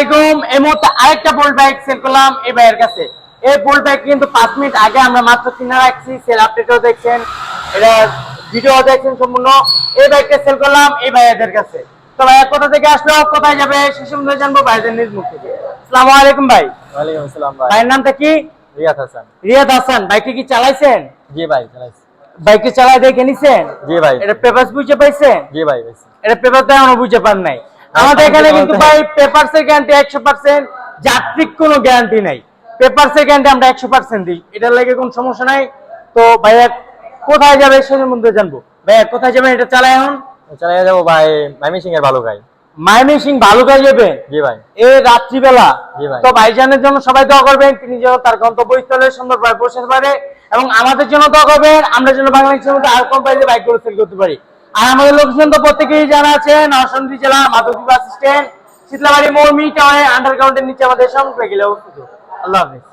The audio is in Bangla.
এই মুহূর্তে আরেকটা বোল্ট বাইক সেল করলাম এই ভাইয়ের কাছে। এই বোল্ট বাইক কিন্তু 5 মিনিট আগে আমরা মাত্র কিনে রাখছি, সেল আপডেটও দেখছেন, এটা ভিডিও দেখছেন সম্পূর্ণ। এই বাইকটা সেল করলাম এই ভাইয়াদের কাছে। তো ভাইয়া কোথা থেকে আসলো, কোথায় যাবে সে সম্বন্ধে জানবো ভাইদের নিজ মুখ থেকে। আসসালামু আলাইকুম ভাই। ওয়ালাইকুম আসসালাম ভাই। ভাইয়ের নামটা কি? রিয়াদ হাসান। রিয়াদ হাসান। বাইকটি কি চালাইছেন? জি ভাই চালাইছি। বাইকটি চালাই দেখে নিছেন? জি ভাই। এটা পেপারস বুঝে পাইছেন? জি ভাই পাইছি। এটা পেপার দেয় আমরা বুঝে পান নাই। আমাদের এখানে কিন্তু ভাই পেপারসের গ্যারান্টি 100%, যাত্রিক কোনো গ্যারান্টি নাই। পেপারসের গ্যারান্টি আমরা 100% দিই, এটার লাগে কোনো সমস্যা নাই। তো ভাইয়া কোথায় যাবে সেটার মধ্যে জানবো। ভাইয়া কোথায় যাবেন এটা চালায় এখন? চালাই যাবো ভাই ময়মনসিংহ এর ভালো গাই। ময়মনসিংহ ভালুকায় যাবে? জি ভাই। এই রাত্রিবেলা? জি ভাই। তো ভাইজানের জন্য সবাই দোয়া করবেন, তিনি যেন তার গন্তব্যস্থলে সুন্দরভাবে পৌঁছাতে পারে, এবং আমাদের জন্য দোয়া করবেন আমরা যেন বাংলাদেশের মধ্যে আর কোন বাইরে বাইকগুলো সেল করতে পারি। আর আমাদের লোকেশন তো প্রত্যেকেই জানা আছে, নরসিংদী জেলা মাধবদী বাস স্ট্যান্ড, শীতলাবাড়ি মোড়, মি টাওয়ারে আন্ডারগ্রাউন্ডের নিচে আমাদের সংগ্রাহী অবস্থিত। আল্লাহ হাফেজ।